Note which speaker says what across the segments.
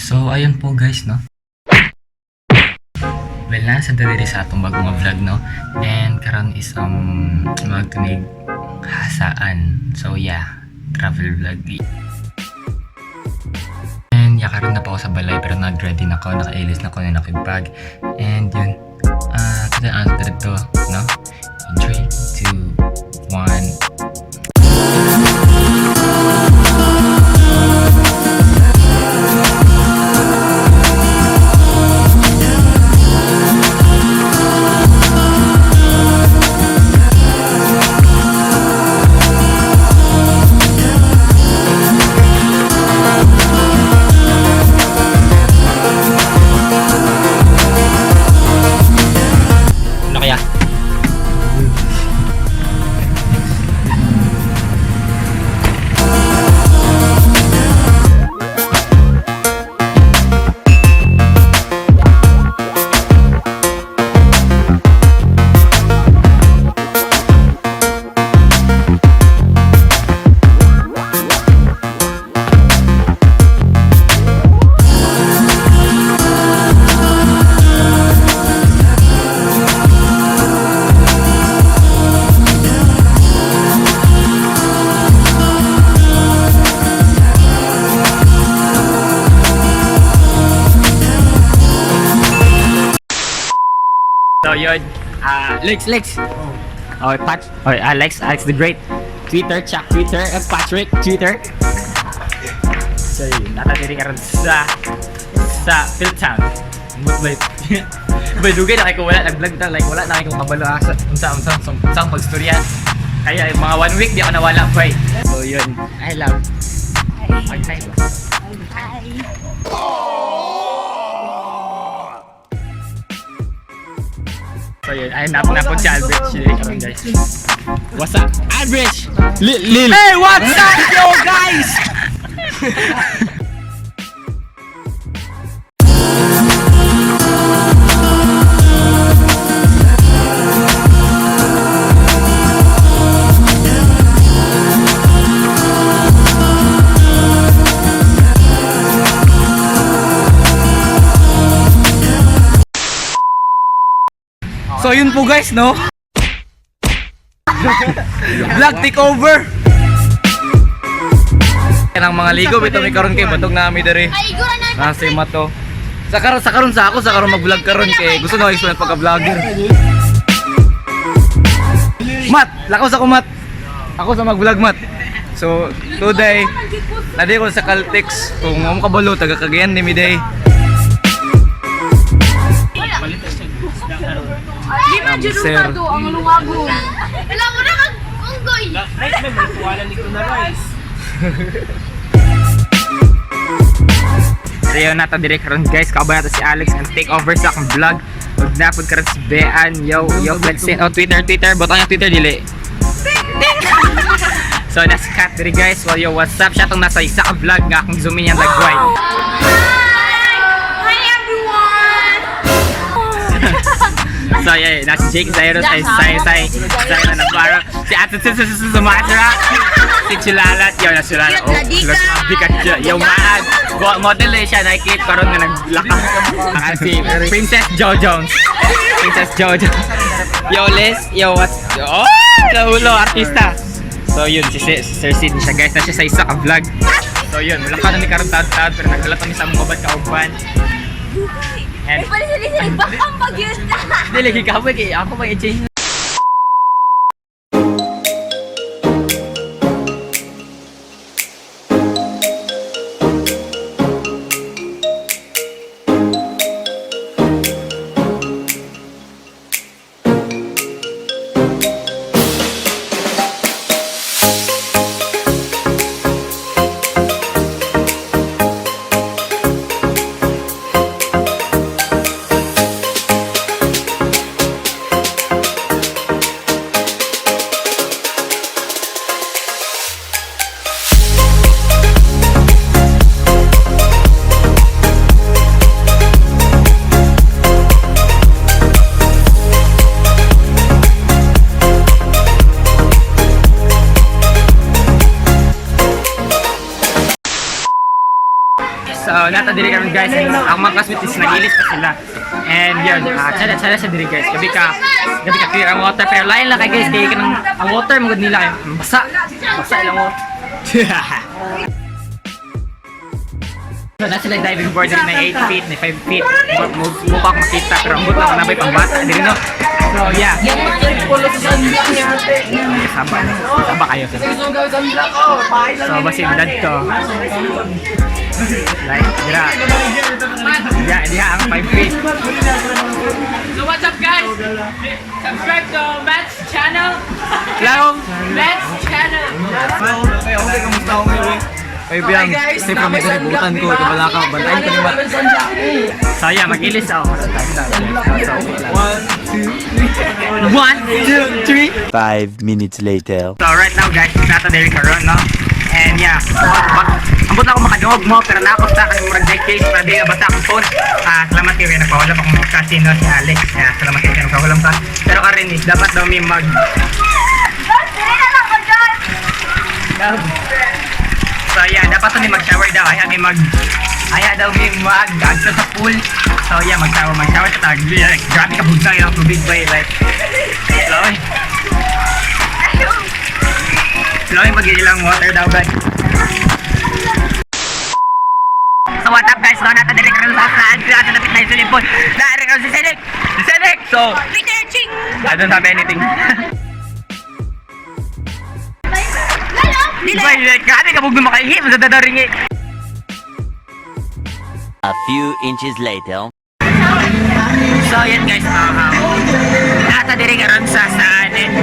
Speaker 1: So, ayun po guys, no? Well, nasa dali sa atong bagong vlog, no? And karon is magtunig hasaan. So, yeah, travel vlog. And karon na po ako sa balay pero nag-ready na ako, naka-ilis na ako na nakibag. And yun, kada answer to, no? In 3, 2, 1. So yun, Lex. Oh, Pat. Oh, Alex the Great. Twitter, Patrick, Twitter. So yun, natatiri ka rin sa Philtown. Moodlight. Balugay na kayo kung wala, nag-vlog na, like wala na kayo kung kabalo sa mag-storya. Kaya mga 1 week di ako nawala, boy. So yun, I love. Hi. So yun, ay napon si Albridge. Karon guys. What's up, Albridge? Lil. Hey, what's up, yo guys? So yun po guys, no? Vlog takeover! Ang mga ligo, ito may karon kay batog na kami dari. Nasa mato. Sa karon mag-vlog karon kay gusto na explain pagka-vlogger. Mat, lakaw sa ko Mat. Ako sa mag-vlog Mat. So today, nadi ko sa Caltex kung mo kabalo taga Cagayan ni Miday.
Speaker 2: Sir. Ang lungago. Wala mo na mag-unggoy.
Speaker 3: Rice ba? Magkuwalan dito na rice.
Speaker 1: So yun nato direct karon guys, kaabay nato si Alex and take over sa akong vlog. Magnapod karon si Bean, yo flexin. Oh Twitter, butang yung Twitter dili. So that's cut diri guys. Well yo, what's up? Siya tong nasa isa ka vlog nga akong zoomin yung lagway. So yeah, nasi Jake Zairos ay say na nabaro. Si Ate Sumatra, si Chilalat, yo na Chilalat. Oh, let's bigat yo maag. Model siya na clip karon nga naglaka. Si Princess Jo Jones. Yo Les, yo what? Oh, kaulo artista. So yun si Sir Sid siya guys, na siya sa isa ka vlog. So yun, wala pa na ni karon tad pero nagdala kami sa mga ka uban. And
Speaker 2: Palisili-sili, baka mag-yun na.
Speaker 1: dili gikaboy kay ako pa i-change. So, nata diri karon guys. Ang mga classmates is nagilis pa sila. And yun, tsada sa diri guys. Gabi ka clear ang water. Pero lain lang kay guys. Kaya ka ang water magod nila. Basa lang mo. So, nasa sila diving board rin na 8 feet, na 5 feet. Mukha ko makita, pero ang buta ko nabay pang bata. Dili no? So, yeah. Saba kayo. So, basin dad to. Like, diha ang 5 feet.
Speaker 3: So what's up guys? Subscribe to Matt's channel.
Speaker 1: Hello?
Speaker 3: Matt's channel.
Speaker 4: Okay, kamusta ako ngayon? Ay, biyang, stay from sa libutan ko, kabala ka, bantayin ko naman.
Speaker 1: So, yeah, mag-ilis ako. 1, 2, 3.
Speaker 5: 5 minutes later.
Speaker 1: So, right now, guys, nata diri karon, no? And yeah, ambot na ako makadungog mo, pero nakot sa kanong murag day case, para di basta akong phone. Salamat kayo, nagpawala pa akong kasino si Alex. Salamat kayo, nagpawalang pa. Pero karin, dapat daw may So yeah, dapat may mag-shower daw. Aya daw may mag-agto sa pool. So yeah, mag-shower sa tag. Like, grabe ka bugsang yung tubig ba like. Slow mag-ilang water daw guys. So what up guys? So nata direct karon sa saan. Sila lapit na yung silipon. Direct karon si Senek. So, I don't have anything. Diba, grabe ka bugno makahihim sa dadaringi.
Speaker 5: A few inches later.
Speaker 1: So yan guys, nata diri karon sa saanin.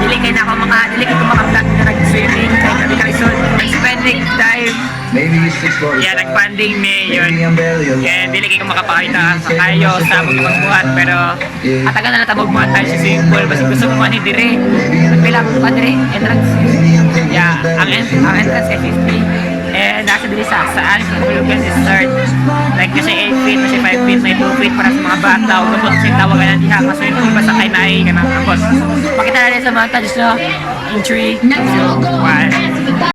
Speaker 1: Dili kay ko maka-vlog na nag-swimming kay kami karisod. Spending time.
Speaker 4: Maybe 6:45.
Speaker 1: Yeah, nag-funding me yun.
Speaker 4: Maybe
Speaker 1: And dili kay ko makapakita sa kayo sa mga pagbuhat pero atagan na natabog mo tayo sa swimming pool basta gusto mo ani dire. Pila pa dire entrance. Yeah, ang entrance ay 50. And nasa dili sa saan sa Philippines is third. Like kasi 8 feet, kasi 5 feet, may 2 feet para sa mga bata. O kapag kasi tawagan na diha, kasi yung basta kay naay ka na. Tapos, pakita natin sa mga touch no? In 3, 2, 1.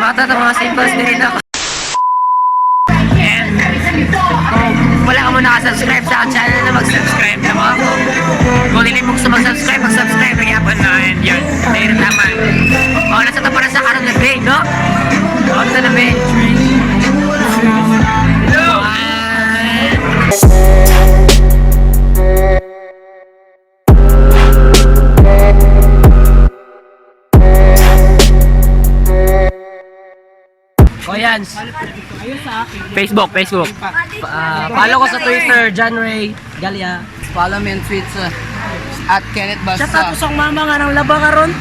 Speaker 1: Mata sa mga simples din ako. And kung wala ka mo nakasubscribe sa channel na mag-subscribe na mo ako. Kung hindi mo gusto mag-subscribe nagyapon na. And yun, dahil naman. Wala sa tapos sa karoon na big, no? Wala na big. 3, 2, 1. O yan. Facebook.
Speaker 3: Follow ko sa Twitter, John Ray Galia. Follow me on Twitter. At Kenneth Basta.
Speaker 1: Shout out sa mama nga ng laba karon.